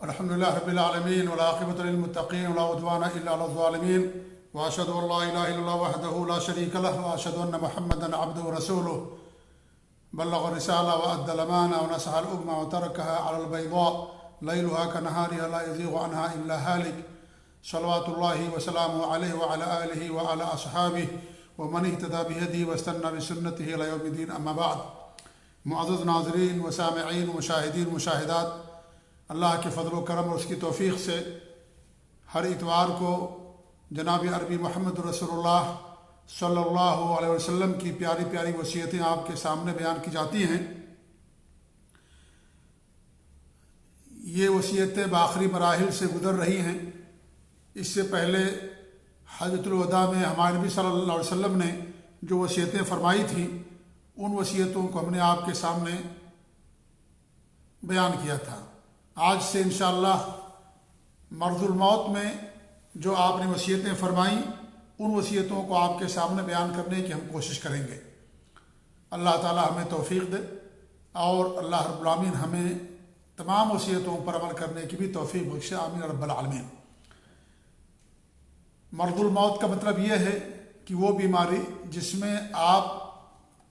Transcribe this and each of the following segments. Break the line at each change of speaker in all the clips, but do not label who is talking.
الحمد لله رب العالمين والعاقبة للمتقين ولا عدوان إلا على الظالمين وأشهد أن لا إله إلا الله وحده لا شريك له وأشهد أن محمدا عبده ورسوله بلغ الرسالة وأدى الأمانة ونصح الأمة وتركها على البيضاء ليلها كنهارها لا يزيغ عنها إلا هالك صلوات الله وسلامه عليه وعلى آله وعلى أصحابه ومن اهتدى بهديه واستنى بسنته إلى يوم الدين. أما بعد. معزز ناظرین و سامعین و مشاہدین و مشاہدات، اللہ کے فضل و کرم اور اس کی توفیق سے ہر اتوار کو جناب عربی محمد رسول اللہ صلی اللہ علیہ وسلم کی پیاری پیاری وصیتیں آپ کے سامنے بیان کی جاتی ہیں. یہ وصیتیں بآخری مراحل سے گزر رہی ہیں. اس سے پہلے حجۃ الوداع میں ہمارے نبی صلی اللہ علیہ وسلم نے جو وصیتیں فرمائی تھیں ان وصیتوں کو ہم نے آپ کے سامنے بیان کیا تھا. آج سے انشاءاللہ مرض الموت میں جو آپ نے وصیتیں فرمائیں ان وصیتوں کو آپ کے سامنے بیان کرنے کی ہم کوشش کریں گے. اللہ تعالی ہمیں توفیق دے اور اللہ رب العالمین ہمیں تمام وصیتوں پر عمل کرنے کی بھی توفیق بخشے. آمین رب العالمین. مرض الموت کا مطلب یہ ہے کہ وہ بیماری جس میں آپ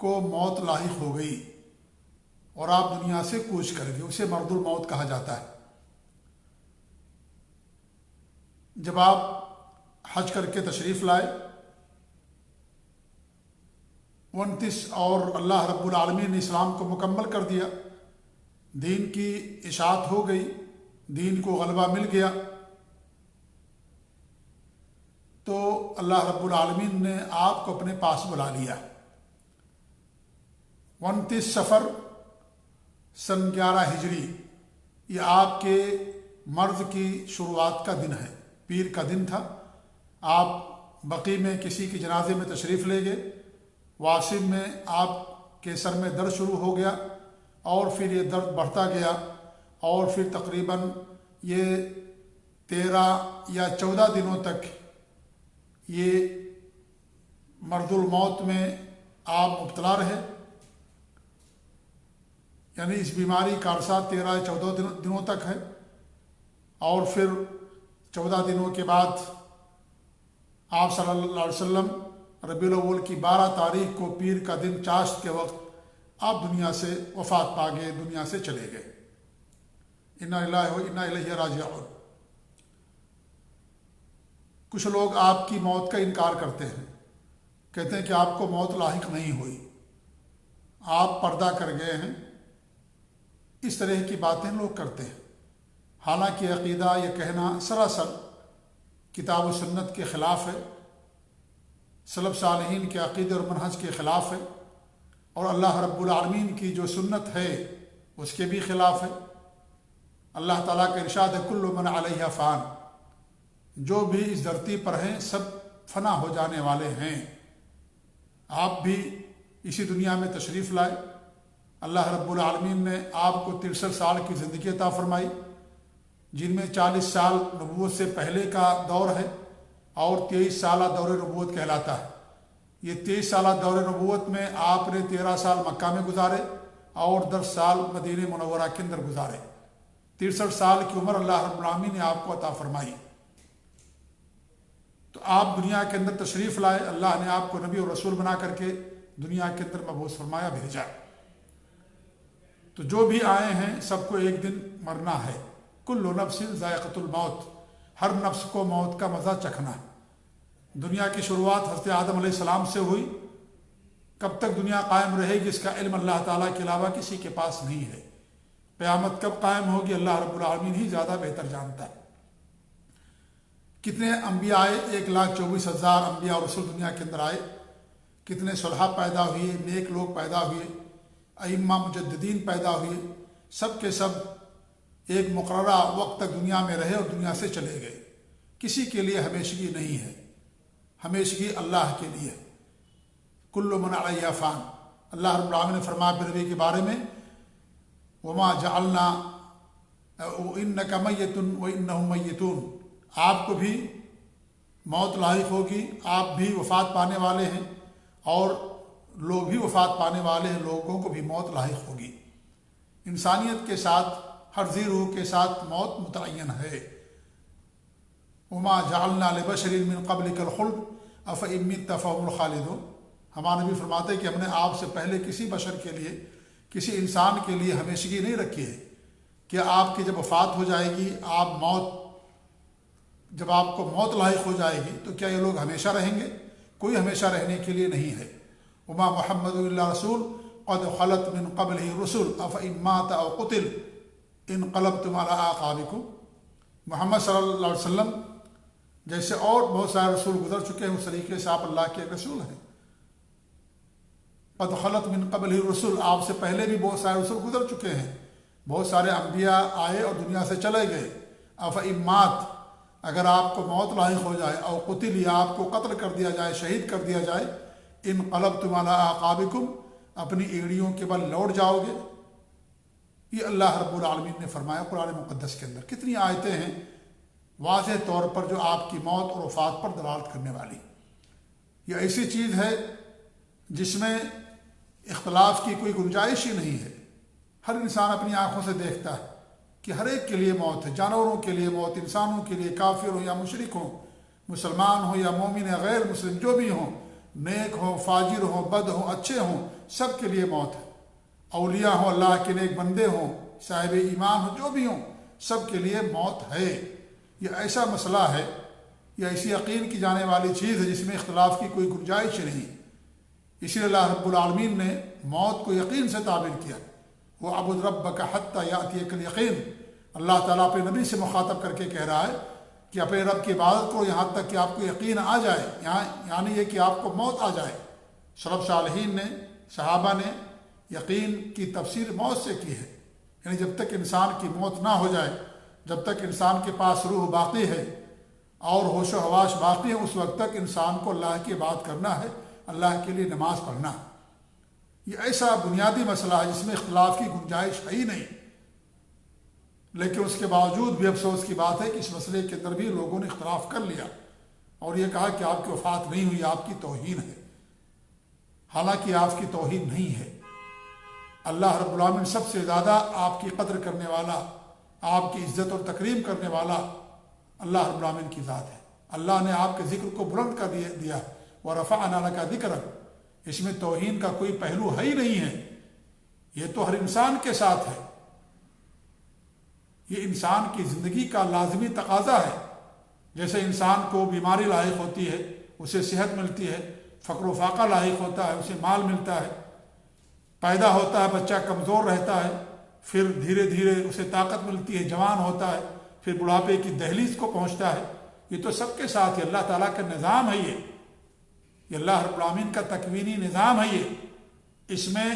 کو موت لاحق ہو گئی اور آپ دنیا سے کوچ کر گئے، اسے مرض الموت کہا جاتا ہے. جب آپ حج کر کے تشریف لائے 29 اور اللہ رب العالمین نے اسلام کو مکمل کر دیا، دین کی اشاعت ہو گئی، دین کو غلبہ مل گیا، تو اللہ رب العالمین نے آپ کو اپنے پاس بلا لیا. 29 صفر سن 11 ہجری یہ آپ کے مرض کی شروعات کا دن ہے، پیر کا دن تھا. آپ بقیع میں کسی کے جنازے میں تشریف لے گئے، واشم میں آپ کے سر میں درد شروع ہو گیا اور پھر یہ درد بڑھتا گیا اور پھر تقریباً یہ 13 یا 14 دنوں تک یہ مرض الموت میں آپ مبتلا رہے. یعنی اس بیماری کا عرصہ 13 یا 14 دنوں تک ہے اور پھر 14 دنوں کے بعد آپ صلی اللہ علیہ وسلم ربیع الاول کی 12 تاریخ کو پیر کا دن چاشت کے وقت آپ دنیا سے وفات پا گئے، دنیا سے چلے گئے. انا للہ و انا الیہ راجعون. کچھ لوگ آپ کی موت کا انکار کرتے ہیں، کہتے ہیں کہ آپ کو موت لاحق نہیں ہوئی، آپ پردہ کر گئے ہیں. اس طرح کی باتیں لوگ کرتے ہیں. حالانکہ عقیدہ یہ کہنا سراسر کتاب و سنت کے خلاف ہے، سلف صالحین کے عقیدے اور منہج کے خلاف ہے، اور اللہ رب العالمین کی جو سنت ہے اس کے بھی خلاف ہے. اللہ تعالیٰ کا ارشاد ہے کل من علیہ فان، جو بھی اس دھرتی پر ہیں سب فنا ہو جانے والے ہیں. آپ بھی اسی دنیا میں تشریف لائے. اللہ رب العالمین نے آپ کو 63 سال کی زندگی عطا فرمائی، جن میں 40 سال نبوت سے پہلے کا دور ہے اور 23 سالہ دور نبوت کہلاتا ہے. یہ 23 سالہ دور نبوت میں آپ نے 13 سال مکہ میں گزارے اور 10 سال مدینہ منورہ کے اندر گزارے. 63 سال کی عمر اللہ رب العالمین نے آپ کو عطا فرمائی. تو آپ دنیا کے اندر تشریف لائے، اللہ نے آپ کو نبی اور رسول بنا کر کے دنیا کے اندر مبعوث فرمایا، بھیجا. تو جو بھی آئے ہیں سب کو ایک دن مرنا ہے. کل نفس ذائقۃ الموت، ہر نفس کو موت کا مزہ چکھنا ہے. دنیا کی شروعات حضرت آدم علیہ السلام سے ہوئی، کب تک دنیا قائم رہے گی اس کا علم اللہ تعالیٰ کے علاوہ کسی کے پاس نہیں ہے. قیامت کب قائم ہوگی اللہ رب العالمین ہی زیادہ بہتر جانتا ہے. کتنے انبیاء آئے، 1,24,000 انبیاء اور رسول دنیا کے اندر آئے. کتنے صلحاء پیدا ہوئے، نیک لوگ پیدا ہوئے، ائمہ مجددین پیدا ہوئے. سب کے سب ایک مقررہ وقت تک دنیا میں رہے اور دنیا سے چلے گئے. کسی کے لیے ہمیشگی نہیں ہے، ہمیشگی اللہ کے لیے. کل من علیہ فان. اللہ رب العالمین نے فرمایا اپنے نبی کے بارے میں وما جعلنا انک میت وانہم میتون، آپ کو بھی موت لاحق ہوگی، آپ بھی وفات پانے والے ہیں اور لوگ بھی وفات پانے والے ہیں، لوگوں کو بھی موت لاحق ہوگی. انسانیت کے ساتھ ہر ذی روح کے ساتھ موت متعین ہے۔ وما جعلنا لبشر من قبلک الخلد افإن مت فهم الخالدون۔ ہمارے نبی فرماتے کہ ہم نے آپ سے پہلے کسی بشر کے لیے، کسی انسان کے لیے ہمیشگی نہیں رکھی ہے کہ آپ کی جب وفات ہو جائے گی، جب آپ کو موت لاحق ہو جائے گی تو کیا یہ لوگ ہمیشہ رہیں گے؟ کوئی ہمیشہ رہنے کے لیے نہیں ہے۔ وما محمد الا رسول قد خلت من قبلہ الرسل افإن مات او قتل انقلبتم علی اعقابکم۔ محمد صلی اللہ علیہ وسلم جیسے اور بہت سارے رسول گزر چکے ہیں، اس طریقے سے آپ اللہ کے ایک رسول ہیں۔ قد خلت من قبلہ الرسل، آپ سے پہلے بھی بہت سارے رسول گزر چکے ہیں، بہت سارے انبیاء آئے اور دنیا سے چلے گئے۔ افإن مات، اگر آپ کو موت لاحق ہو جائے، او قتل، یا آپ کو قتل کر دیا جائے، شہید کر دیا جائے، انقلبتم علی اعقابکم، اپنی ایڑیوں کے بل لوٹ جاؤ گے۔ یہ اللہ رب العالمین نے فرمایا قرآن مقدس کے اندر۔ کتنی آیتیں ہیں واضح طور پر جو آپ کی موت اور وفات پر دلالت کرنے والی۔ یہ ایسی چیز ہے جس میں اختلاف کی کوئی گنجائش ہی نہیں ہے۔ ہر انسان اپنی آنکھوں سے دیکھتا ہے کہ ہر ایک کے لیے موت ہے، جانوروں کے لیے موت، انسانوں کے لیے، کافر ہو یا مشرک ہو، مسلمان ہو یا مومن یا غیر مسلم جو بھی ہوں، نیک ہوں، فاجر ہوں، بد ہوں، اچھے ہوں، سب کے لیے موت ہے۔ اولیاء ہوں، اللہ کے نیک بندے ہوں، صاحب ایمان ہوں، جو بھی ہوں، سب کے لیے موت ہے۔ یہ ایسا مسئلہ ہے، یہ ایسی یقین کی جانے والی چیز ہے جس میں اختلاف کی کوئی گنجائش نہیں۔ اسی لیے اللہ رب العالمین نے موت کو یقین سے تعبیر کیا۔ وَاعْبُدْ رَبَّكَ حَتَّى يَأْتِيَكَ الْيَقِينُ۔ اللہ تعالیٰ اپنے نبی سے مخاطب کر کے کہہ رہا ہے کہ اپنے رب کی عبادت کرو یہاں تک کہ آپ کو یقین آ جائے، یعنی یہ کہ آپ کو موت آ جائے۔ سلف صالحین نے، صحابہ نے یقین کی تفسیر موت سے کی ہے، یعنی جب تک انسان کی موت نہ ہو جائے، جب تک انسان کے پاس روح باقی ہے اور ہوش و حواس باقی ہے، اس وقت تک انسان کو اللہ کی عبادت کرنا ہے، اللہ کے لیے نماز پڑھنا ہے۔ یہ ایسا بنیادی مسئلہ ہے جس میں اختلاف کی گنجائش ہے ہی نہیں، لیکن اس کے باوجود بھی افسوس کی بات ہے کہ اس مسئلے کے اندر بھی لوگوں نے اختلاف کر لیا اور یہ کہا کہ آپ کی وفات نہیں ہوئی، آپ کی توہین ہے۔ حالانکہ آپ کی توہین نہیں ہے۔ اللہ رب العالمین سب سے زیادہ آپ کی قدر کرنے والا، آپ کی عزت اور تکریم کرنے والا اللہ رب العالمین کی ذات ہے۔ اللہ نے آپ کے ذکر کو بلند کر دیا، وَرَفَعْنَا لَكَ ذِكْرَكَ۔ اس میں توہین کا کوئی پہلو ہے ہی نہیں ہے، یہ تو ہر انسان کے ساتھ ہے، یہ انسان کی زندگی کا لازمی تقاضا ہے۔ جیسے انسان کو بیماری لاحق ہوتی ہے، اسے صحت ملتی ہے، فقر و فاقہ لاحق ہوتا ہے، اسے مال ملتا ہے، پیدا ہوتا ہے بچہ کمزور رہتا ہے، پھر دھیرے دھیرے اسے طاقت ملتی ہے، جوان ہوتا ہے، پھر بڑھاپے کی دہلیز کو پہنچتا ہے۔ یہ تو سب کے ساتھ ہے، اللہ تعالیٰ کا نظام ہے، یہ اللہ رب العالمین کا تکوینی نظام ہے۔ یہ اس میں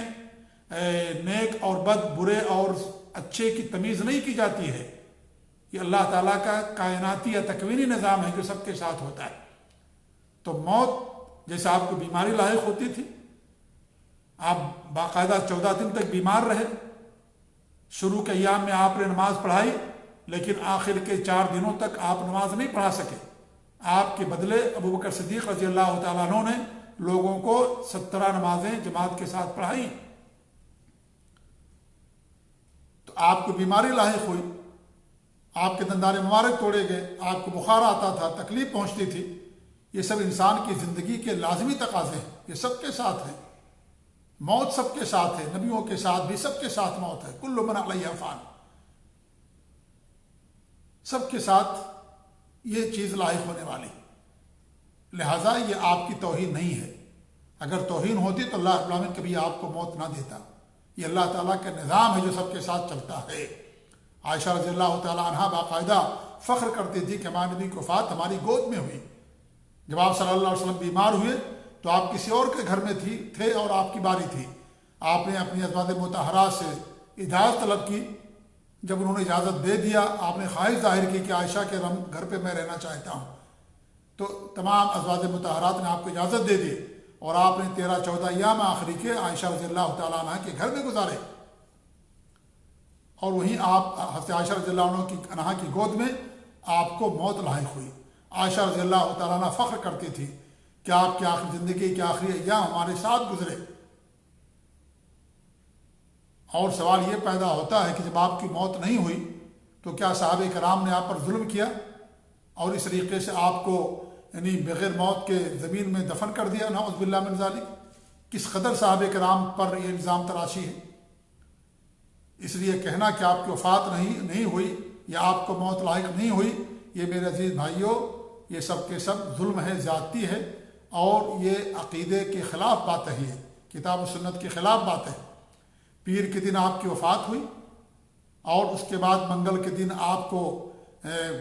نیک اور بد، برے اور اچھے کی تمیز نہیں کی جاتی ہے۔ یہ اللہ تعالیٰ کا کائناتی یا تکوینی نظام ہے جو سب کے ساتھ ہوتا ہے۔ تو موت جیسے آپ کو بیماری لاحق ہوتی تھی، آپ باقاعدہ 14 دن تک بیمار رہے، شروع کے ایام میں آپ نے نماز پڑھائی، لیکن آخر کے 4 دنوں تک آپ نماز نہیں پڑھا سکے۔ آپ کے بدلے ابوبکر صدیق رضی اللہ تعالیٰ عنہ نے لوگوں کو 17 نمازیں جماعت کے ساتھ پڑھائیں۔ تو آپ کو بیماری لاحق ہوئی، آپ کے دندان مبارک توڑے گئے، آپ کو بخار آتا تھا، تکلیف پہنچتی تھی۔ یہ سب انسان کی زندگی کے لازمی تقاضے ہیں، یہ سب کے ساتھ ہیں۔ موت سب کے ساتھ ہے، نبیوں کے ساتھ بھی سب کے ساتھ موت ہے۔ کل من علیہا فان، سب کے ساتھ یہ چیز لاحق ہونے والی، لہٰذا یہ آپ کی توہین نہیں ہے۔ اگر توہین ہوتی تو اللہ رب العالمین کبھی آپ کو موت نہ دیتا۔ یہ اللہ تعالیٰ کا نظام ہے جو سب کے ساتھ چلتا ہے۔ عائشہ رضی اللہ تعالیٰ عنہا باقاعدہ فخر کرتی تھی کہ ہمارے نبی کی وفات ہماری گود میں ہوئی۔ جب آپ صلی اللہ علیہ وسلم بیمار ہوئے تو آپ کسی اور کے گھر میں تھے اور آپ کی باری تھی۔ آپ نے اپنی ازواج مطہرات سے اجازت طلب کی، جب انہوں نے اجازت دے دیا، آپ نے خواہش ظاہر کی کہ عائشہ کے گھر پہ میں رہنا چاہتا ہوں، تو تمام ازواج مطہرات نے آپ کو اجازت دے دی اور آپ نے 13-14 ایام آخری کے عائشہ رضی اللہ تعالیٰ عنہ کے گھر میں گزارے، اور وہیں آپ حضرت عائشہ رضی اللہ عنہ کی گود میں آپ کو موت لاحق ہوئی۔ عائشہ رضی اللہ تعالیٰ عنہ فخر کرتی تھی کہ آپ کی آخری زندگی کے آخری ایام ہمارے ساتھ گزرے، اور سوال یہ پیدا ہوتا ہے کہ جب آپ کی موت نہیں ہوئی تو کیا صحابہ کرام نے آپ پر ظلم کیا اور اس طریقے سے آپ کو یعنی بغیر موت کے زمین میں دفن کر دیا؟ نعوذ باللہ من ذالک۔ کس قدر صحابہ کرام پر یہ الزام تراشی ہے۔ اس لیے کہنا کہ آپ کی وفات نہیں ہوئی یا آپ کو موت لاحق نہیں ہوئی، یہ میرے عزیز بھائیوں یہ سب کے سب ظلم ہے، زیادتی ہے، اور یہ عقیدے کے خلاف بات ہے، یہ کتاب و سنت کے خلاف بات ہے۔ پیر کے دن آپ کی وفات ہوئی اور اس کے بعد منگل کے دن آپ کو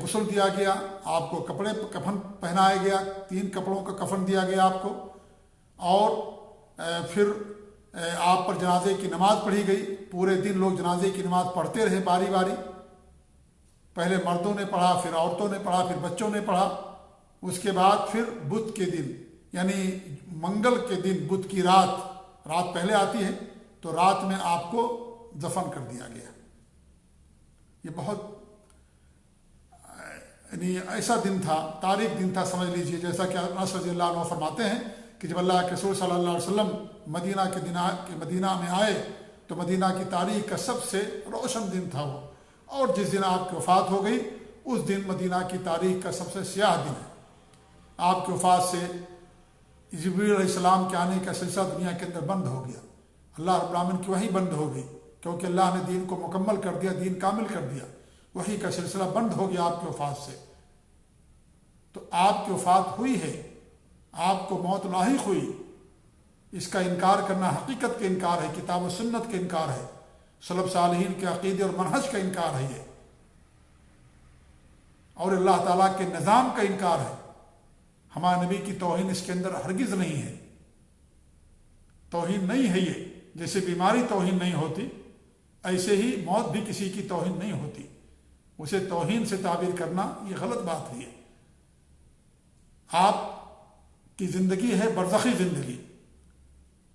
غسل دیا گیا، آپ کو کفن پہنایا گیا، 3 کپڑوں کا کفن دیا گیا آپ کو، اور پھر آپ پر جنازے کی نماز پڑھی گئی۔ پورے دن لوگ جنازے کی نماز پڑھتے رہے باری باری، پہلے مردوں نے پڑھا، پھر عورتوں نے پڑھا، پھر بچوں نے پڑھا۔ اس کے بعد پھر بدھ کے دن یعنی منگل کے دن، بدھ کی رات پہلے آتی ہے، تو رات میں آپ کو دفن کر دیا گیا۔ یہ بہت یعنی ایسا دن تھا، تاریخ دن تھا سمجھ لیجئے، جیسا کہ انس رضی اللہ عنہ فرماتے ہیں کہ جب اللہ کے رسول صلی اللہ علیہ وسلم مدینہ میں آئے تو مدینہ کی تاریخ کا سب سے روشن دن تھا وہ، اور جس دن آپ کی وفات ہو گئی اس دن مدینہ کی تاریخ کا سب سے سیاہ دن ہے۔ آپ کی وفات سے جبریل علیہ السلام کے آنے کا سلسلہ دنیا کے اندر بند ہو گیا، اللہ رب العالمین کی وحی بند ہو گئی، کیونکہ اللہ نے دین کو مکمل کر دیا، دین کامل کر دیا، وحی کا سلسلہ بند ہو گیا آپ کی وفات سے۔ تو آپ کی وفات ہوئی ہے، آپ کو موت لاحق ہوئی، اس کا انکار کرنا حقیقت کا انکار ہے، کتاب و سنت کا انکار ہے، سلف صالحین کے عقیدے اور منہج کا انکار ہے یہ، اور اللہ تعالیٰ کے نظام کا انکار ہے۔ ہمارے نبی کی توہین اس کے اندر ہرگز نہیں ہے، توہین نہیں ہے یہ۔ جیسے بیماری توہین نہیں ہوتی، ایسے ہی موت بھی کسی کی توہین نہیں ہوتی، اسے توہین سے تعبیر کرنا یہ غلط بات ہے۔ آپ کی زندگی ہے برزخی زندگی،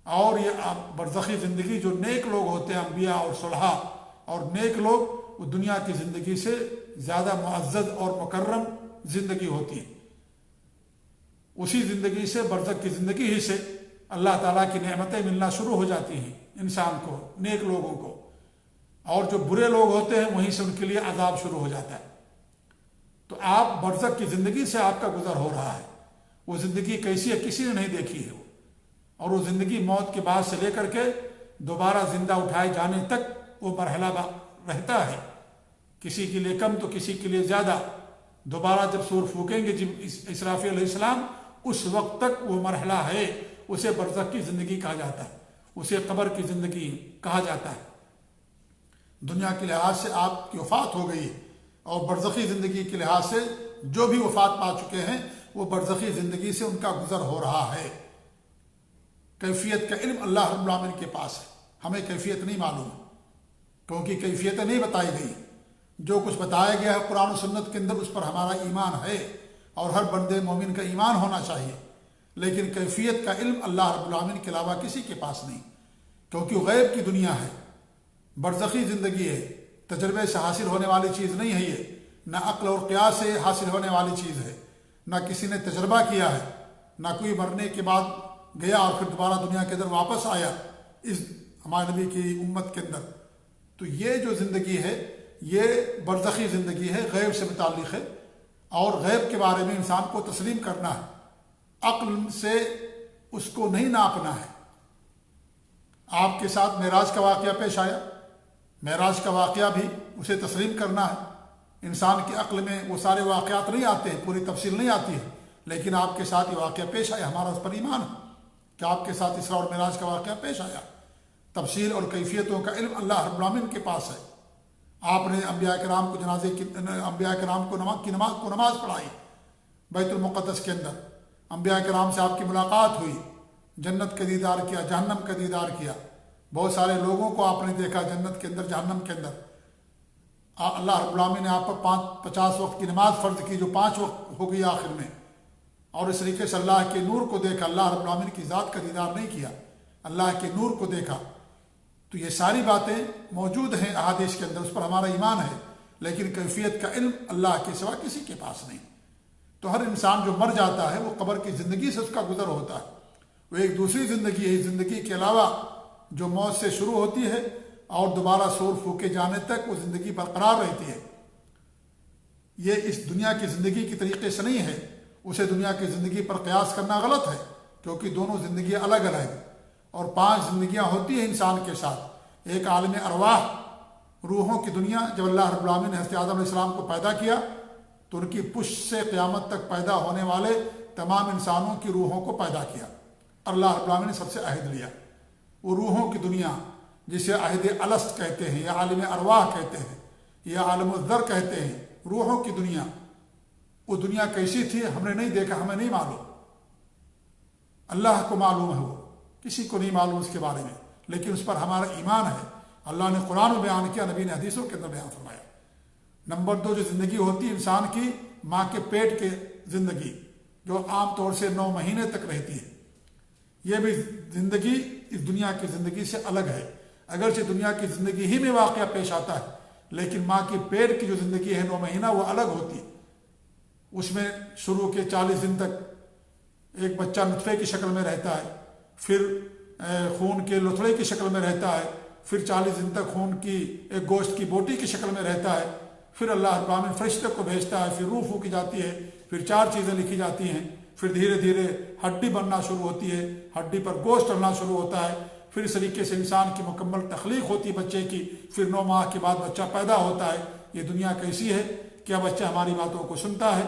اور یہ برزخی زندگی جو نیک لوگ ہوتے ہیں، انبیاء اور صلحاء اور نیک لوگ، وہ دنیا کی زندگی سے زیادہ معزز اور مکرم زندگی ہوتی ہے۔ اسی زندگی سے، برزخ کی زندگی ہی سے اللہ تعالیٰ کی نعمتیں ملنا شروع ہو جاتی ہیں انسان کو، نیک لوگوں کو، اور جو برے لوگ ہوتے ہیں وہیں سے ان کے لیے عذاب شروع ہو جاتا ہے۔ تو آپ برزخ کی زندگی سے آپ کا گزر ہو رہا ہے، وہ زندگی کیسی ہے کسی نے نہیں دیکھی ہے، اور وہ زندگی موت کے بعد سے لے کر کے دوبارہ زندہ اٹھائے جانے تک وہ مرحلہ رہتا ہے، کسی کے لیے کم تو کسی کے لیے زیادہ۔ دوبارہ جب سور پھونکیں گے جب اسرافیل علیہ السلام، اس وقت تک وہ مرحلہ ہے، اسے برزخ کی زندگی کہا جاتا ہے، اسے قبر کی زندگی کہا جاتا ہے۔ دنیا کے لحاظ سے آپ کی وفات ہو گئی، اور برزخی زندگی کے لحاظ سے جو بھی وفات پا چکے ہیں وہ برزخی زندگی سے ان کا گزر ہو رہا ہے۔ کیفیت کا علم اللہ رب العالمین کے پاس ہے، ہمیں کیفیت نہیں معلوم، کیونکہ کیفیتیں نہیں بتائی گئی۔ جو کچھ بتایا گیا ہے قرآن و سنت کے اندر اس پر ہمارا ایمان ہے، اور ہر بندے مومن کا ایمان ہونا چاہیے، لیکن کیفیت کا علم اللہ رب العالمین کے علاوہ کسی کے پاس نہیں، کیونکہ غیب کی دنیا ہے، برزخی زندگی ہے، تجربے سے حاصل ہونے والی چیز نہیں ہے یہ، نہ عقل اور قیاس سے حاصل ہونے والی چیز ہے، نہ کسی نے تجربہ کیا ہے، نہ کوئی مرنے کے بعد گیا اور پھر دوبارہ دنیا کے اندر واپس آیا اس ہمارے نبی کی امت کے اندر۔ تو یہ جو زندگی ہے یہ برزخی زندگی ہے، غیب سے متعلق ہے، اور غیب کے بارے میں انسان کو تسلیم کرنا ہے، عقل سے اس کو نہیں ناپنا ہے۔ آپ کے ساتھ معراج کا واقعہ پیش آیا، معراج کا واقعہ بھی اسے تسلیم کرنا ہے۔ انسان کی عقل میں وہ سارے واقعات نہیں آتے ہیں، پوری تفصیل نہیں آتی ہے، لیکن آپ کے ساتھ یہ واقعہ پیش آیا، ہمارا اس پر ایمان ہے کہ آپ کے ساتھ اسراء اور معراج کا واقعہ پیش آیا۔ تفصیل اور کیفیتوں کا علم اللہ رب العالمین کے پاس ہے۔ آپ نے انبیاء کرام کو انبیاء کرام کو نماز پڑھائی بیت المقدس کے اندر، انبیاء کرام سے آپ کی ملاقات ہوئی، جنت کا دیدار کیا، جہنم کا دیدار کیا، بہت سارے لوگوں کو آپ نے دیکھا جنت کے اندر، جہنم کے اندر۔ اللہ رب العالمین نے آپ پر 50 وقت کی نماز فرض کی جو 5 وقت ہو گئی آخر میں، اور اس طریقے سے اللہ کے نور کو دیکھا، اللہ رب العالمین کی ذات کا دیدار نہیں کیا، اللہ کے نور کو دیکھا۔ تو یہ ساری باتیں موجود ہیں احادیث کے اندر، اس پر ہمارا ایمان ہے، لیکن کیفیت کا علم اللہ کے سوا کسی کے پاس نہیں۔ تو ہر انسان جو مر جاتا ہے وہ قبر کی زندگی سے اس کا گزر ہوتا ہے، وہ ایک دوسری زندگی ہے، اس زندگی کے علاوہ جو موت سے شروع ہوتی ہے اور دوبارہ سور پھونکے جانے تک وہ زندگی برقرار رہتی ہے۔ یہ اس دنیا کی زندگی کی طریقے سے نہیں ہے، اسے دنیا کی زندگی پر قیاس کرنا غلط ہے، کیونکہ دونوں زندگیاں الگ الگ ہیں، اور 5 زندگیاں ہوتی ہیں انسان کے ساتھ۔ ایک عالم ارواح، روحوں کی دنیا، جب اللہ رب العالمین نے حضرت آدم علیہ السلام کو پیدا کیا تو ان کی پشت سے قیامت تک پیدا ہونے والے تمام انسانوں کی روحوں کو پیدا کیا۔ اللہ رب العالمین نے سب سے عہد لیا، وہ روحوں کی دنیا جسے عہد الست کہتے ہیں یا عالم ارواح کہتے ہیں یا عالم الذر کہتے ہیں، روحوں کی دنیا، وہ دنیا کیسی تھی ہم نے نہیں دیکھا، ہمیں نہیں معلوم، اللہ کو معلوم ہے، وہ کسی کو نہیں معلوم اس کے بارے میں، لیکن اس پر ہمارا ایمان ہے۔ اللہ نے قرآن میں بیان کیا، نبی نے حدیثوں کے اندر بیان فرمایا۔ نمبر 2 جو زندگی ہوتی ہے انسان کی ماں کے پیٹ کی زندگی، جو عام طور سے 9 مہینے تک رہتی ہے، یہ بھی زندگی اس دنیا کی زندگی سے الگ ہے۔ اگرچہ دنیا کی زندگی ہی میں واقعہ پیش آتا ہے، لیکن ماں کی پیٹ کی جو زندگی ہے 9 مہینہ، وہ الگ ہوتی ہے۔ اس میں شروع کے 40 دن تک ایک بچہ نطفے کی شکل میں رہتا ہے، پھر خون کے لوتھڑے کی شکل میں رہتا ہے، پھر 40 دن تک خون کی ایک گوشت کی بوٹی کی شکل میں رہتا ہے، پھر اللہ رب العالمین فرشتے کو بھیجتا ہے، پھر روح پھونکی جاتی ہے، پھر 4 چیزیں لکھی جاتی ہیں، پھر دھیرے دھیرے ہڈی بننا شروع ہوتی ہے، ہڈی پر گوشت ڈلنا شروع ہوتا ہے، پھر اس طریقے سے انسان کی مکمل تخلیق ہوتی ہے بچے کی، پھر 9 ماہ کے بعد بچہ پیدا ہوتا ہے۔ یہ دنیا کیسی ہے؟ کیا بچہ ہماری باتوں کو سنتا ہے؟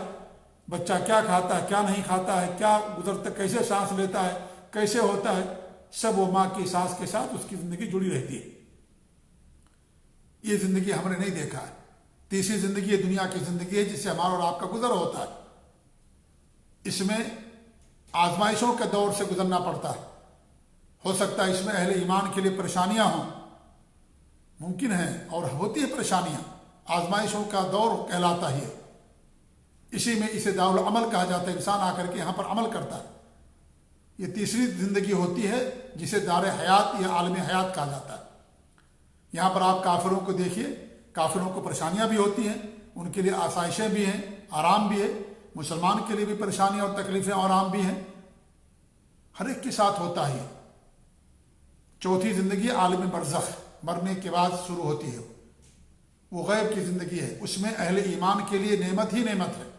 بچہ کیا کھاتا ہے، کیا نہیں کھاتا ہے، کیا گزرتا، کیسے سانس لیتا ہے، کیسے ہوتا ہے، سب وہ ماں کی سانس کے ساتھ اس کی زندگی جڑی رہتی ہے۔ یہ زندگی ہم نے نہیں دیکھا ہے۔ تیسری زندگی یہ دنیا کی زندگی ہے جس سے ہمارا اور آپ کا گزر ہوتا ہے۔ اس میں آزمائشوں کے دور سے گزرنا پڑتا ہے۔ ہو سکتا ہے اس میں اہل ایمان کے لیے پریشانیاں ہوں، ممکن ہے، اور ہوتی ہے پریشانیاں، آزمائشوں کا دور کہلاتا ہے۔ اسی میں اسے دار العمل کہا جاتا ہے، انسان آ کر کے یہاں پر عمل کرتا ہے۔ یہ تیسری زندگی ہوتی ہے جسے دار حیات یا عالم حیات کہا جاتا ہے۔ یہاں پر آپ کافروں کو دیکھیے، کافروں کو پریشانیاں بھی ہوتی ہیں، ان کے لیے آسائشیں بھی ہیں، آرام بھی ہے۔ مسلمان کے لیے بھی پریشانیاں اور تکلیفیں اور آرام بھی ہیں، ہر ایک کے ساتھ ہوتا ہے۔ چوتھی زندگی عالم برزخ، مرنے کے بعد شروع ہوتی ہے، وہ غیب کی زندگی ہے۔ اس میں اہل ایمان کے لیے نعمت ہی نعمت ہے،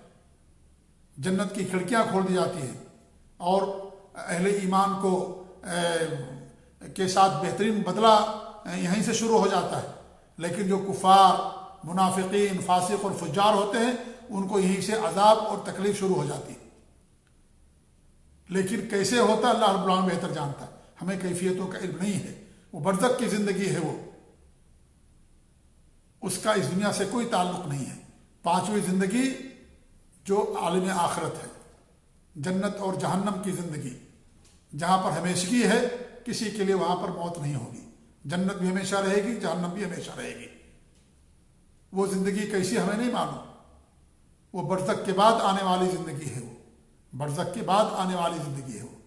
جنت کی کھڑکیاں کھول دی جاتی ہیں، اور اہل ایمان کو کے ساتھ بہترین بدلہ یہیں سے شروع ہو جاتا ہے۔ لیکن جو کفار، منافقین، فاسق اور فجار ہوتے ہیں، ان کو یہیں سے عذاب اور تکلیف شروع ہو جاتی ہے۔ لیکن کیسے ہوتا ہے اللہ رب العالمین بہتر جانتا ہے، ہمیں کیفیتوں کا علم نہیں ہے۔ وہ برزخ کی زندگی ہے، وہ اس کا اس دنیا سے کوئی تعلق نہیں ہے۔ 5ویں زندگی جو عالم آخرت ہے، جنت اور جہنم کی زندگی، جہاں پر ہمیشگی ہے، کسی کے لیے وہاں پر موت نہیں ہوگی، جنت بھی ہمیشہ رہے گی، جہنم بھی ہمیشہ رہے گی۔ وہ زندگی کیسی ہمیں نہیں معلوم، وہ برزخ کے بعد آنے والی زندگی ہے، وہ برزخ کے بعد آنے والی زندگی ہے۔ وہ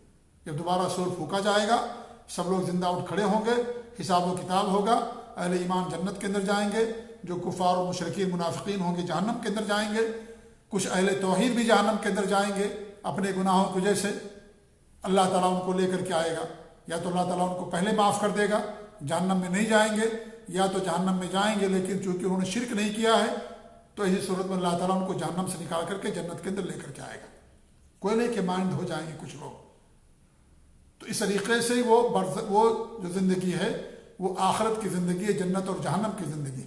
جب دوبارہ سور پھونکا جائے گا، سب لوگ زندہ اٹھ کھڑے ہوں گے، حساب و کتاب ہوگا، اہل ایمان جنت کے اندر جائیں گے، جو کفار و مشرکین منافقین ہوں گے جہنم کے اندر جائیں گے، کچھ اہل توحید بھی جہنم کے اندر جائیں گے اپنے گناہوں کی وجہ سے۔ اللہ تعالیٰ ان کو لے کر کے آئے گا، یا تو اللہ تعالیٰ ان کو پہلے معاف کر دے گا، جہنم میں نہیں جائیں گے، یا تو جہنم میں جائیں گے لیکن چونکہ انہوں نے شرک نہیں کیا ہے تو اسی صورت میں اللہ تعالیٰ ان کو جہنم سے نکال کر کے جنت کے اندر لے کر کے آئے گا۔ کوئلے کے مانند ہو جائیں گے کچھ لوگ۔ تو اس طریقے سے وہ جو زندگی ہے وہ آخرت کی زندگی ہے، جنت اور جہنم کی زندگی۔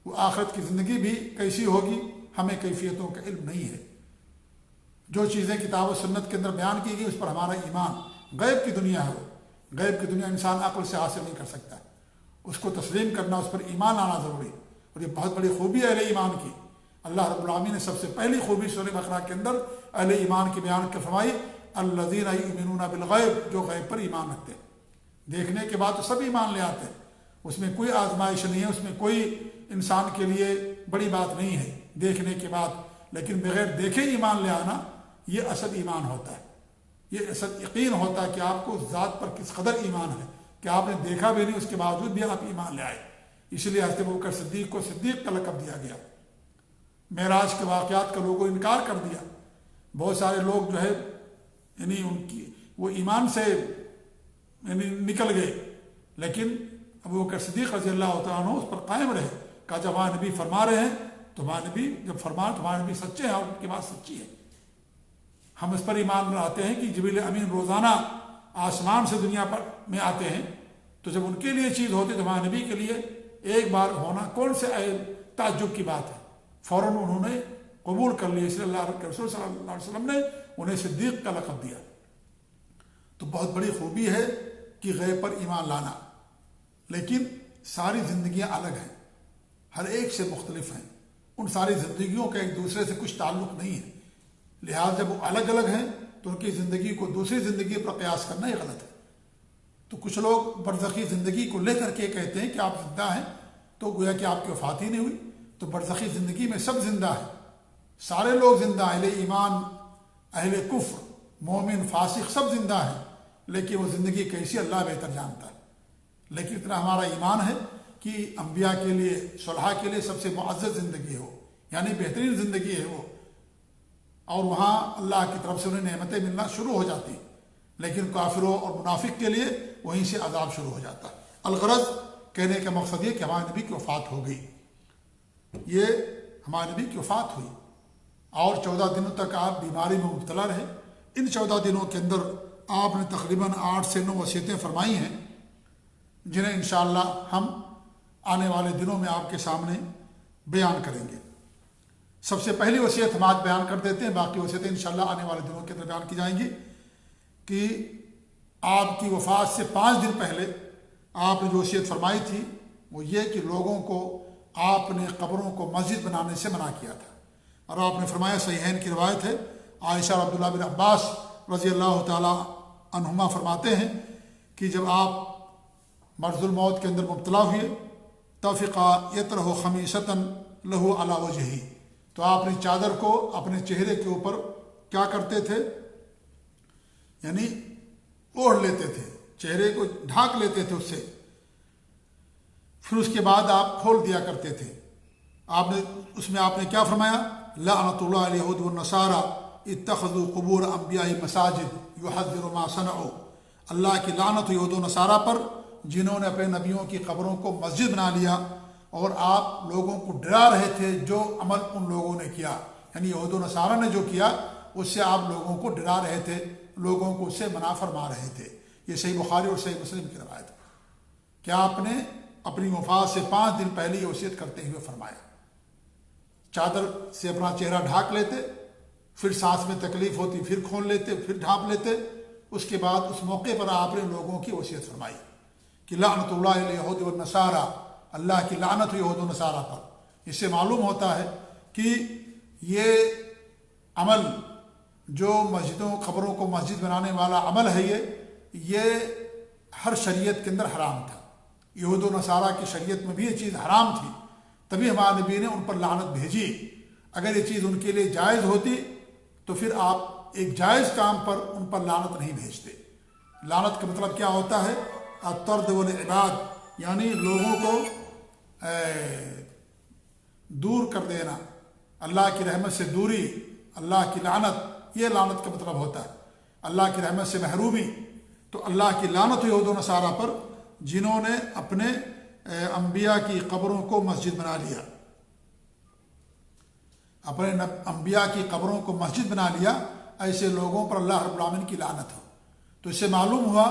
وہ آخرت کی زندگی بھی کیسی ہوگی ہمیں کیفیتوں کا علم نہیں ہے۔ جو چیزیں کتاب و سنت کے اندر بیان کی گئی اس پر ہمارا ایمان، غیب کی دنیا ہے، وہ غیب کی دنیا انسان عقل سے حاصل نہیں کر سکتا، اس کو تسلیم کرنا، اس پر ایمان آنا ضروری۔ اور یہ بہت بڑی خوبی ہے اہل ایمان کی۔ اللہ رب العالمین نے سب سے پہلی خوبی سورہ بقرہ کے اندر اہل ایمان کی بیان کے فرمائی، الذین یؤمنون بالغیب، جو غیب پر ایمان رکھتے ہیں۔ دیکھنے کے بعد تو سب ایمان لے آتے ہیں، اس میں کوئی آزمائش نہیں ہے، اس میں کوئی انسان کے لیے بڑی بات نہیں ہے دیکھنے کے بعد، لیکن بغیر دیکھے ایمان لے آنا یہ اصل ایمان ہوتا ہے، یہ اصل یقین ہوتا ہے کہ آپ کو ذات پر کس قدر ایمان ہے کہ آپ نے دیکھا بھی نہیں، اس کے باوجود بھی آپ ایمان لے آئے۔ اس لیے حضرت ابوبکر صدیق کو صدیق کا لقب دیا گیا۔ معراج کے واقعات کا لوگوں نے انکار کر دیا، بہت سارے لوگ جو ہے یعنی ان کی وہ ایمان سے یعنی نکل گئے، لیکن ابو بکر صدیق رضی اللہ تعالیٰ عنہ اس پر قائم رہے، کہا جب ہمارے نبی فرما رہے ہیں تو ہمارے نبی جب فرما تو ہمارے نبی سچے ہیں اور ان کی بات سچی ہے۔ ہم اس پر ایمان لاتے ہیں کہ جبریل امین روزانہ آسمان سے دنیا پر میں آتے ہیں، تو جب ان کے لیے چیز ہوتی تو ہمارے نبی کے لیے ایک بار ہونا کون سے تعجب کی بات ہے، فوراً انہوں نے قبول کر لیا، اس لیے اللہ کے رسول صلی اللہ علیہ وسلم نے انہیں صدیق کا لقب دیا۔ تو بہت بڑی خوبی ہے کہ غیب پر ایمان لانا، لیکن ساری زندگیاں الگ ہیں، ہر ایک سے مختلف ہیں، ان ساری زندگیوں کا ایک دوسرے سے کچھ تعلق نہیں ہے، لہٰذا جب وہ الگ الگ ہیں تو ان کی زندگی کو دوسری زندگی پر قیاس کرنا ہی غلط ہے۔ تو کچھ لوگ برزخی زندگی کو لے کر کے کہتے ہیں کہ آپ زندہ ہیں، تو گویا کہ آپ کی وفات ہی نہیں ہوئی، تو برزخی زندگی میں سب زندہ ہیں، سارے لوگ زندہ، اہل ایمان اہل کفر مومن فاسق سب زندہ ہیں، لیکن وہ زندگی کیسی اللہ بہتر جانتا ہے۔ لیکن اتنا ہمارا ایمان ہے کہ انبیاء کے لیے صلحاء کے لیے سب سے معزز زندگی ہو، یعنی بہترین زندگی ہے وہ، اور وہاں اللہ کی طرف سے انہیں نعمتیں ملنا شروع ہو جاتی، لیکن کافروں اور منافق کے لیے وہیں سے عذاب شروع ہو جاتا ہے۔ الغرض کہنے کا مقصد یہ کہ ہمارے نبی کی وفات ہو گئی، یہ ہمارے نبی کی وفات ہوئی، اور 14 دنوں تک آپ بیماری میں مبتلا رہے۔ ان 14 دنوں کے اندر آپ نے تقریباً 8 سے 9 وصیتیں فرمائی ہیں، جنہیں انشاءاللہ ہم آنے والے دنوں میں آپ کے سامنے بیان کریں گے۔ سب سے پہلی وصیت ہم آج بیان کر دیتے ہیں، باقی وصیتیں انشاءاللہ آنے والے دنوں کے اندر بیان کی جائیں گی، کہ آپ کی وفات سے 5 دن پہلے آپ نے جو وصیت فرمائی تھی وہ یہ کہ لوگوں کو آپ نے قبروں کو مسجد بنانے سے منع کیا تھا، اور آپ نے فرمایا، صحیحین کی روایت ہے، عائشہ اور عبداللہ بن عباس رضی اللہ تعالی عنہما فرماتے ہیں کہ جب آپ مرض الموت کے اندر مبتلا ہوئے، تفقا یطرح خمیصۃ لہ علی وجہہ، تو آپ نے چادر کو اپنے چہرے کے اوپر کیا کرتے تھے، یعنی اوڑھ لیتے تھے، چہرے کو ڈھانک لیتے تھے اس سے، پھر اس کے بعد آپ کھول دیا کرتے تھے۔ اس میں آپ نے کیا فرمایا، لعنت اللہ علی اليہود والنصارى اتخذوا قبور انبیاء مساجد یحذر ما صنعوا، اللہ کی لعنت یہود و نصارہ پر جنہوں نے اپنے نبیوں کی قبروں کو مسجد بنا لیا، اور آپ لوگوں کو ڈرا رہے تھے جو عمل ان لوگوں نے کیا، یعنی یہود و نصارہ نے جو کیا اس سے آپ لوگوں کو ڈرا رہے تھے، لوگوں کو اس سے منع فرما رہے تھے۔ یہ صحیح بخاری اور صحیح مسلم کی روایت ہے کہ آپ نے اپنی وفات سے 5 دن پہلے یہ وصیت کرتے ہوئے فرمایا، چادر سے اپنا چہرہ ڈھانک لیتے، پھر سانس میں تکلیف ہوتی پھر کھول لیتے، پھر ڈھانپ لیتے، اس کے بعد اس موقع پر آپ نے لوگوں کی وصیت فرمائی کہ لعنت اللہ علی اليہود والنصارى، اللہ کی لعنت یہود و نصارہ پر۔ اس سے معلوم ہوتا ہے کہ یہ عمل جو مسجدوں قبروں کو مسجد بنانے والا عمل ہے، یہ ہر شریعت کے اندر حرام تھا، یہود و نصارہ کی شریعت میں بھی یہ چیز حرام تھی، تبھی ہمارے نبی نے ان پر لعنت بھیجی۔ اگر یہ چیز ان کے لیے جائز ہوتی تو پھر آپ ایک جائز کام پر ان پر لعنت نہیں بھیجتے۔ لعنت کا مطلب کیا ہوتا ہے، الطرد والابعاد، یعنی لوگوں کو دور کر دینا، اللہ کی رحمت سے دوری، اللہ کی لعنت، یہ لعنت کا مطلب ہوتا ہے، اللہ کی رحمت سے محرومی۔ تو اللہ کی لعنت یہود و نصارہ پر جنہوں نے اپنے انبیاء کی قبروں کو مسجد بنا لیا، اپنے انبیاء کی قبروں کو مسجد بنا لیا، ایسے لوگوں پر اللہ رب العالمین کی لعنت ہو۔ تو اس سے معلوم ہوا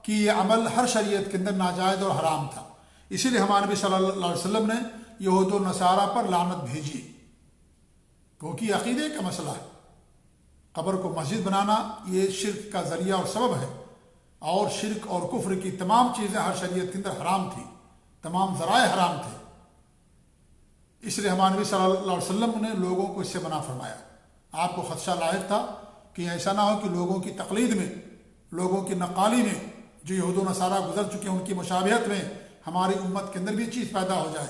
کہ یہ عمل ہر شریعت کے اندر ناجائز اور حرام تھا، اسی لیے ہمارے نبی صلی اللہ علیہ وسلم نے یہود و نصارہ پر لعنت بھیجی، کیونکہ عقیدے کا مسئلہ ہے۔ قبر کو مسجد بنانا یہ شرک کا ذریعہ اور سبب ہے، اور شرک اور کفر کی تمام چیزیں ہر شریعت کے اندر حرام تھی، تمام ذرائع حرام تھے، اس لیے ہمارے نبی صلی اللہ علیہ وسلم نے لوگوں کو اس سے منع فرمایا۔ آپ کو خدشہ لاحق تھا کہ ایسا نہ ہو کہ لوگوں کی تقلید میں، لوگوں کی نقالی میں جو یہود و نصارہ گزر چکے ہیں ان کی مشابہت میں ہماری امت کے اندر بھی چیز پیدا ہو جائے،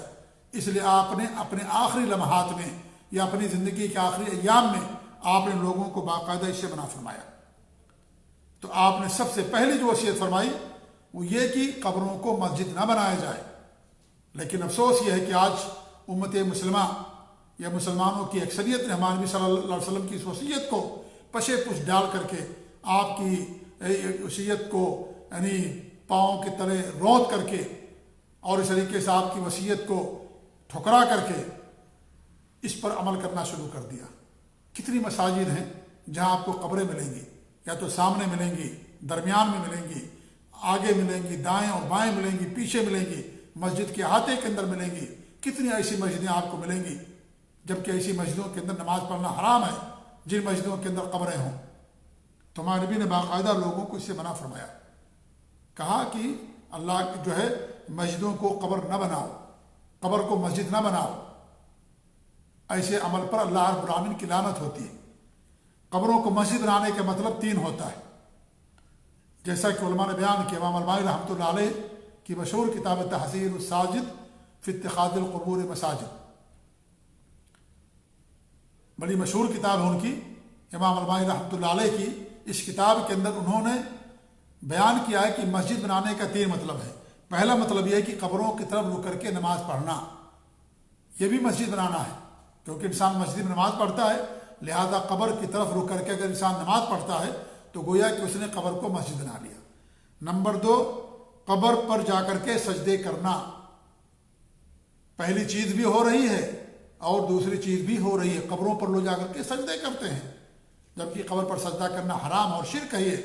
اس لیے آپ نے اپنے آخری لمحات میں یا اپنی زندگی کے آخری ایام میں آپ نے لوگوں کو باقاعدہ اس سے منع فرمایا۔ تو آپ نے سب سے پہلی جو وصیت فرمائی وہ یہ کہ قبروں کو مسجد نہ بنایا جائے، لیکن افسوس یہ ہے کہ آج امت مسلمہ یا مسلمانوں کی اکثریت نے ہمارے نبی صلی اللہ علیہ وسلم کی اس وصیت کو پشے پش ڈال کر کے آپ کی وصیت کو یعنی پاؤں کے تلے روت کر کے اور اس طریقے سے آپ کی وصیت کو ٹھکرا کر کے اس پر عمل کرنا شروع کر دیا۔ کتنی مساجد ہیں جہاں آپ کو قبریں ملیں گی، یا تو سامنے ملیں گی، درمیان میں ملیں گی، آگے ملیں گی، دائیں اور بائیں ملیں گی، پیچھے ملیں گی، مسجد کے احاطے کے اندر ملیں گی۔ کتنی ایسی مسجدیں آپ کو ملیں گی، جبکہ ایسی مسجدوں کے اندر نماز پڑھنا حرام ہے جن مسجدوں کے اندر قبریں ہوں۔ تو ہمارے نبی نے باقاعدہ لوگوں کو اس سے منع فرمایا، کہا کہ اللہ جو ہے مسجدوں کو قبر نہ بناؤ، قبر کو مسجد نہ بناؤ۔ ایسے عمل پر اللہ رب العالمین کی لعنت ہوتی ہے۔ قبروں کو مسجد بنانے کا مطلب تین ہوتا ہے، جیسا کہ علماء نے بیان کیا۔ امام البانی رحمۃ اللہ علیہ کی مشہور کتاب تحذیر الساجد فی اتخاذ القبور مساجد، بڑی مشہور کتاب ہے ان کی، امام البانی رحمۃ اللہ علیہ کی۔ اس کتاب کے اندر انہوں نے بیان کیا ہے کہ مسجد بنانے کا تین مطلب ہے۔ پہلا مطلب یہ ہے کہ قبروں کی طرف رک کر کے نماز پڑھنا، یہ بھی مسجد بنانا ہے، کیونکہ انسان مسجد میں نماز پڑھتا ہے، لہذا قبر کی طرف رک کر کے اگر انسان نماز پڑھتا ہے تو گویا کہ اس نے قبر کو مسجد بنا لیا۔ نمبر دو، قبر پر جا کر کے سجدے کرنا، پہلی چیز بھی ہو رہی ہے اور دوسری چیز بھی ہو رہی ہے۔ قبروں پر لوگ جا کر کے سجدے کرتے ہیں، جبکہ قبر پر سجدہ کرنا حرام اور شرک ہے۔ یہ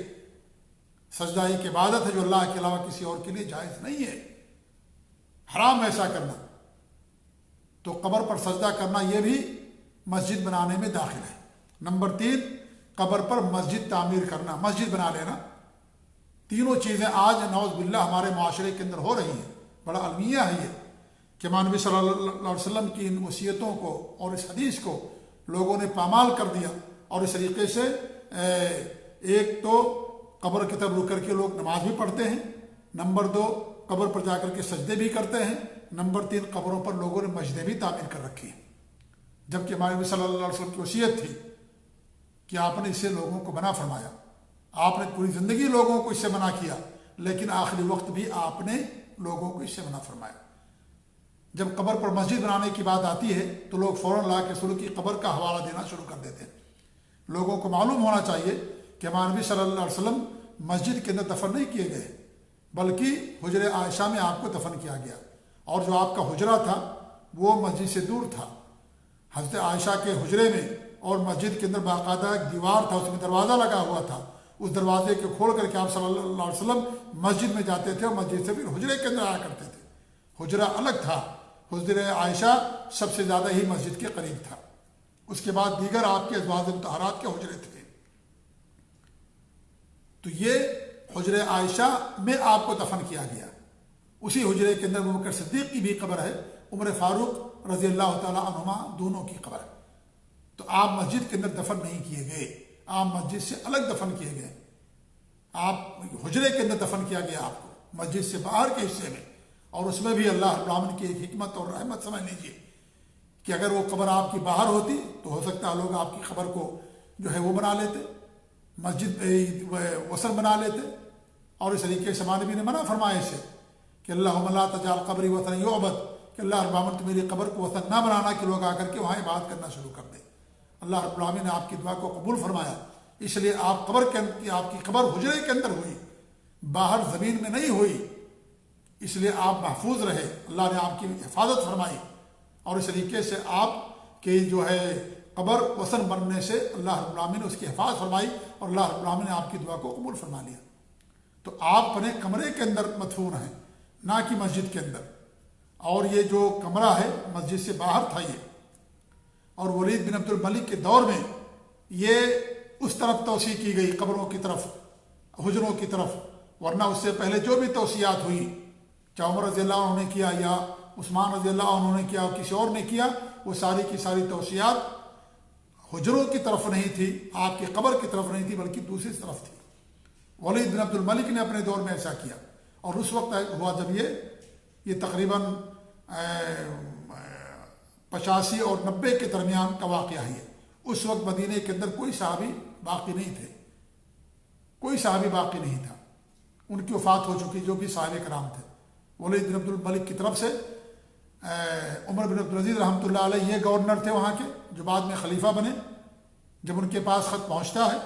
سجدہ ایک عبادت ہے جو اللہ کے علاوہ کسی اور کے لیے جائز نہیں ہے، حرام ایسا کرنا۔ تو قبر پر سجدہ کرنا یہ بھی مسجد بنانے میں داخل ہے۔ نمبر تین، قبر پر مسجد تعمیر کرنا، مسجد بنا لینا۔ تینوں چیزیں آج نعوذ باللہ ہمارے معاشرے کے اندر ہو رہی ہیں۔ بڑا المیہ ہے یہ کہ نبی صلی اللہ علیہ وسلم کی ان وصیتوں کو اور اس حدیث کو لوگوں نے پامال کر دیا، اور اس طریقے سے ایک تو قبر کی طرف رک کر کے لوگ نماز بھی پڑھتے ہیں، نمبر دو قبر پر جا کر کے سجدے بھی کرتے ہیں، نمبر تین قبروں پر لوگوں نے مسجدیں بھی تعمیر کر رکھی ہیں، جبکہ ہمارے نبی صلی اللہ علیہ وسلم کی وصیت تھی کہ آپ نے اس سے لوگوں کو منع فرمایا۔ آپ نے پوری زندگی لوگوں کو اس سے منع کیا، لیکن آخری وقت بھی آپ نے لوگوں کو اس سے منع فرمایا۔ جب قبر پر مسجد بنانے کی بات آتی ہے تو لوگ فوراً لا کے سلو کی قبر کا حوالہ دینا شروع کر دیتے ہیں۔ لوگوں کو معلوم ہونا چاہیے کہ ہمارے نبی صلی اللہ علیہ وسلم مسجد کے اندر دفن نہیں کیے گئے، بلکہ حجر عائشہ میں آپ کو دفن کیا گیا، اور جو آپ کا حجرہ تھا وہ مسجد سے دور تھا۔ حضرت عائشہ کے حجرے میں اور مسجد کے اندر باقاعدہ ایک دیوار تھا، اس میں دروازہ لگا ہوا تھا، اس دروازے کو کھول کر کے آپ صلی اللہ علیہ وسلم مسجد میں جاتے تھے اور مسجد سے پھر حجرے کے اندر آیا کرتے تھے۔ حجرہ الگ تھا، حجر عائشہ سب سے زیادہ ہی مسجد کے قریب تھا، اس کے بعد دیگر آپ کے ازواج مطہرات کے حجرے تھے۔ تو یہ حجر عائشہ میں آپ کو دفن کیا گیا۔ اسی حجرے کے اندر ابوبکر صدیق کی بھی قبر ہے، عمر فاروق رضی اللہ تعالیٰ عنہما دونوں کی قبر ہے۔ تو آپ مسجد کے اندر دفن نہیں کیے گئے، آپ مسجد سے الگ دفن کیے گئے، آپ حجرے کے اندر دفن کیا گیا آپ کو، مسجد سے باہر کے حصے میں۔ اور اس میں بھی اللہ رب العالمین کی ایک حکمت اور رحمت سمجھ لیجیے کہ اگر وہ قبر آپ کی باہر ہوتی تو ہو سکتا ہے لوگ آپ کی قبر کو جو ہے وہ بنا لیتے، مسجد وثن بنا لیتے، اور اس طریقے سے ہمارے نبی نے منع فرمایا اسے کہ اللہم لا تجعل قبری وطن یعبد، کہ اللہ رب العالمین تو میری قبر کو وطن نہ بنانا کہ لوگ آ کر کے وہاں عبادت کرنا شروع کر دیں۔ اللہ رب العالمین نے آپ کی دعا کو قبول فرمایا، اس لیے آپ کی قبر حجرے کے اندر ہوئی، باہر زمین میں نہیں ہوئی، اس لیے آپ محفوظ رہے، اللہ نے آپ کی حفاظت فرمائی، اور اس طریقے سے آپ کی جو ہے قبر وثن بننے سے اللہ رب العالمین نے اس کی حفاظت فرمائی، اور اللہ رب العالمین نے آپ کی دعا کو قبول فرما لیا۔ تو آپ اپنے کمرے کے اندر مدفون ہیں، نہ کہ مسجد کے اندر، اور یہ جو کمرہ ہے مسجد سے باہر تھا یہ، اور ولید بن عبد الملک کے دور میں یہ اس طرف توسیع کی گئی، قبروں کی طرف، حجروں کی طرف، ورنہ اس سے پہلے جو بھی توسیعات ہوئی، چاہے عمر رضی اللہ عنہ نے کیا یا عثمان رضی اللہ عنہ نے کیا اور کسی اور نے کیا، وہ ساری کی ساری توسیعات حجروں کی طرف نہیں تھی، آپ کی قبر کی طرف نہیں تھی، بلکہ دوسری طرف تھی۔ ولید بن عبد الملک نے اپنے دور میں ایسا کیا، اور اس وقت ہوا جب یہ تقریباً 85 اور 90 کے درمیان کا واقعہ ہے۔ اس وقت مدینے کے اندر کوئی صحابی باقی نہیں تھے، کوئی صحابی باقی نہیں تھا، ان کی وفات ہو چکی جو بھی صحابہ کرام تھے۔ ولید بن عبد الملک کی طرف سے عمر بن عبدالعزیز رحمۃ اللہ علیہ یہ گورنر تھے وہاں کے، جو بعد میں خلیفہ بنے۔ جب ان کے پاس خط پہنچتا ہے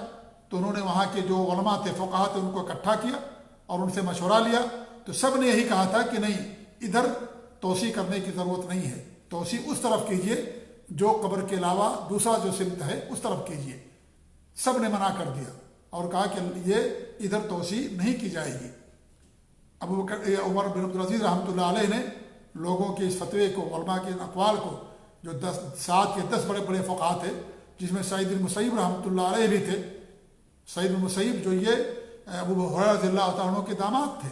تو انہوں نے وہاں کے جو علماء تھے، فقہاء تھے، ان کو اکٹھا کیا اور ان سے مشورہ لیا، تو سب نے یہی کہا تھا کہ نہیں، ادھر توسیع کرنے کی ضرورت نہیں ہے، توسیع اس طرف کیجیے جو قبر کے علاوہ دوسرا جو سمت ہے اس طرف کیجیے۔ سب نے منع کر دیا اور کہا کہ یہ ادھر توسیع نہیں کی جائے گی۔ ابو بکر عمر بن عبدالعزیز رحمۃ اللہ علیہ نے لوگوں کے اس فتوے کو، علماء کے اقوال کو، جو 7 یا 10 بڑے بڑے فقہاء تھے جس میں سعید بن مسیب رحمۃ اللہ علیہ بھی تھے، سعید بن مسیب جو یہ ابو ہریرہ رضی اللہ تعالیٰ عنہ کے داماد تھے،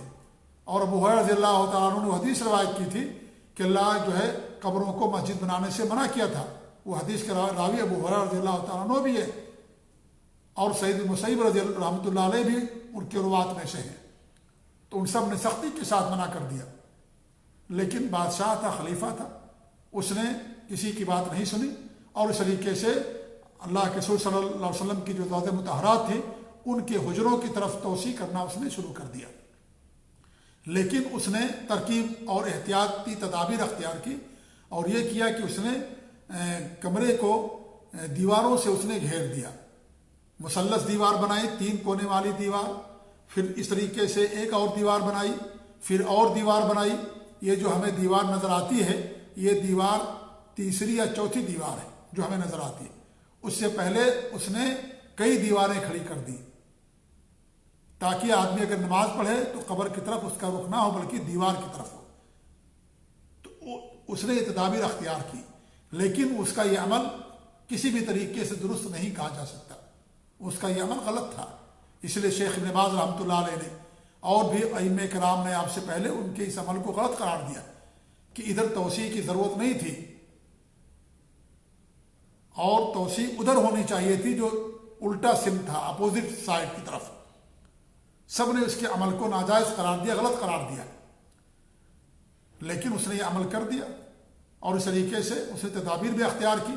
اور ابو ہریرہ رضی اللہ تعالیٰ عنہ نے حدیث روایت کی تھی کہ اللہ جو ہے قبروں کو مسجد بنانے سے منع کیا تھا۔ وہ حدیث کے راوی ابو ہریرہ رضی اللہ تعالیٰ عنہ بھی ہے، اور سعید بن مسیب رضی اللہ رحمۃ اللہ علیہ بھی ان کے روات میں سے ہیں۔ تو ان سب نے سختی کے ساتھ منع کر دیا، لیکن بادشاہ تھا، خلیفہ تھا، اس نے کسی کی بات نہیں سنی، اور اس طریقے سے اللہ کے رسول صلی اللہ علیہ وسلم کی جو ازواج مطہرات تھیں ان کے حجروں کی طرف توسیع کرنا اس نے شروع کر دیا۔ لیکن اس نے ترکیب اور احتیاطی تدابیر اختیار کی، اور یہ کیا کہ اس نے کمرے کو دیواروں سے اس نے گھیر دیا، مثلث دیوار بنائی، 3 کونے والی دیوار، پھر اس طریقے سے ایک اور دیوار بنائی، پھر اور دیوار بنائی۔ یہ جو ہمیں دیوار نظر آتی ہے یہ دیوار تیسری یا چوتھی دیوار ہے جو ہمیں نظر آتی ہے۔ اس سے پہلے اس نے کئی دیواریں کھڑی کر دی تاکہ آدمی اگر نماز پڑھے تو قبر کی طرف اس کا رخ نہ ہو بلکہ دیوار کی طرف ہو۔ تو اس نے یہ تدابیر اختیار کی، لیکن اس کا یہ عمل کسی بھی طریقے سے درست نہیں کہا جا سکتا، اس کا یہ عمل غلط تھا۔ اس لیے شیخ ابن باز رحمۃ اللہ علیہ نے اور بھی ائمہ کرام نے آپ سے پہلے ان کے اس عمل کو غلط قرار دیا کہ ادھر توسیع کی ضرورت نہیں تھی، اور توسیع ادھر ہونی چاہیے تھی جو الٹا سمت تھا، اپوزٹ سائڈ کی طرف۔ سب نے اس کے عمل کو ناجائز قرار دیا، غلط قرار دیا، لیکن اس نے یہ عمل کر دیا، اور اس طریقے سے اس نے تدابیر بھی اختیار کی۔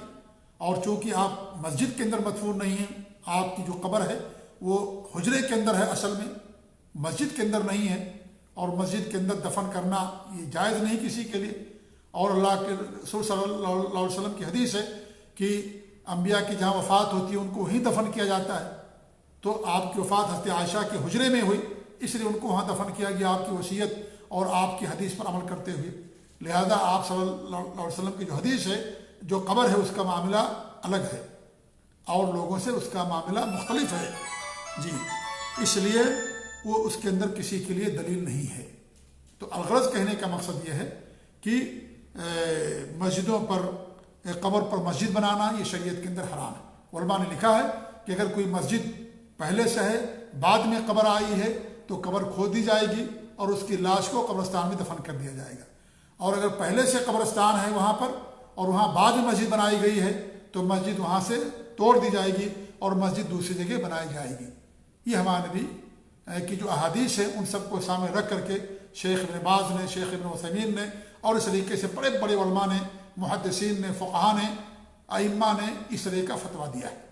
اور چونکہ آپ مسجد کے اندر مدفون نہیں ہیں، آپ کی جو قبر ہے وہ حجرے کے اندر ہے، اصل میں مسجد کے اندر نہیں ہے، اور مسجد کے اندر دفن کرنا یہ جائز نہیں کسی کے لیے۔ اور اللہ کے رسول صلی اللہ علیہ وسلم کی حدیث ہے کہ انبیاء کی جہاں وفات ہوتی ہے ان کو وہیں دفن کیا جاتا ہے، تو آپ کی وفات حضرت عائشہ کے حجرے میں ہوئی، اس لیے ان کو وہاں دفن کیا گیا آپ کی وصیت اور آپ کی حدیث پر عمل کرتے ہوئے۔ لہذا آپ صلی اللہ علیہ وسلم کی جو حدیث ہے، جو قبر ہے اس کا معاملہ الگ ہے اور لوگوں سے اس کا معاملہ مختلف ہے جی، اس لیے وہ اس کے اندر کسی کے لیے دلیل نہیں ہے۔ تو الغرض کہنے کا مقصد یہ ہے کہ مسجدوں پر، قبر پر مسجد بنانا یہ شریعت کے اندر حرام ہے۔ علماء نے لکھا ہے کہ اگر کوئی مسجد پہلے سے ہے، بعد میں قبر آئی ہے تو قبر کھود دی جائے گی اور اس کی لاش کو قبرستان میں دفن کر دیا جائے گا، اور اگر پہلے سے قبرستان ہے وہاں پر اور وہاں بعد میں مسجد بنائی گئی ہے تو مسجد وہاں سے توڑ دی جائے گی اور مسجد دوسری جگہ بنائی جائے گی۔ یہ ہمارے نبی کی جو احادیث ہے ان سب کو سامنے رکھ کر کے شیخ ابن باز نے، شیخ ابن عثیمین نے، اور اس طریقے سے بڑے بڑے علماء نے، محدثین نے، فقہاء نے، ائمہ نے اس طرح کا فتویٰ دیا ہے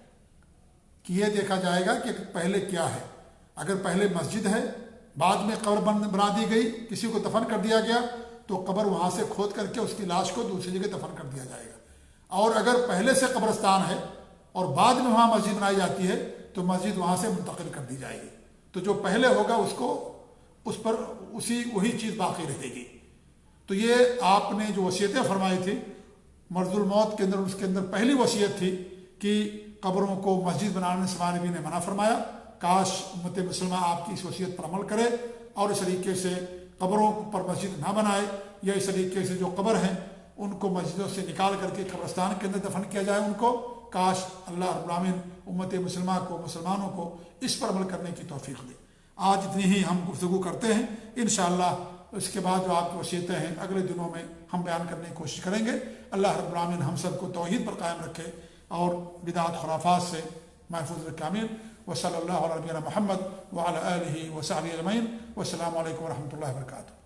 کہ یہ دیکھا جائے گا کہ پہلے کیا ہے۔ اگر پہلے مسجد ہے، بعد میں قبر بنا دی گئی، کسی کو دفن کر دیا گیا، تو قبر وہاں سے کھود کر کے اس کی لاش کو دوسری جگہ دفن کر دیا جائے گا۔ اور اگر پہلے سے قبرستان ہے اور بعد میں وہاں مسجد بنائی جاتی ہے تو مسجد وہاں سے منتقل کر دی جائے گی، تو جو پہلے ہوگا اس کو اس پر وہی چیز باقی رہے گی۔ تو یہ آپ نے جو وصیتیں فرمائی تھی مرض الموت کے اندر، اس کے اندر پہلی وصیت تھی کہ قبروں کو مسجد بنانے سے ہمارے نبی نے منع فرمایا۔ کاش امت مسلمہ آپ کی اس وصیت پر عمل کرے اور اس طریقے سے قبروں پر مسجد نہ بنائے، یا اس طریقے سے جو قبر ہیں ان کو مسجدوں سے نکال کر کے قبرستان کے اندر دفن کیا جائے ان کو۔ کاش اللہ رب العالمین امت مسلمہ کو، مسلمانوں کو اس پر عمل کرنے کی توفیق دے۔ آج اتنی ہی ہم گفتگو کرتے ہیں، انشاءاللہ اس کے بعد جو آپ کی وصیتیں ہیں اگلے دنوں میں ہم بیان کرنے کی کوشش کریں گے۔ اللہ رب العالمین ہم سب کو توحید پر قائم رکھے اور بدعات خرافات سے محفوظ رکھے، آمین۔ وصلی اللہ علی نبینا محمد وعلی آلہ وصحبہ اجمعین، والسلام علیکم ورحمۃ اللہ وبرکاتہ۔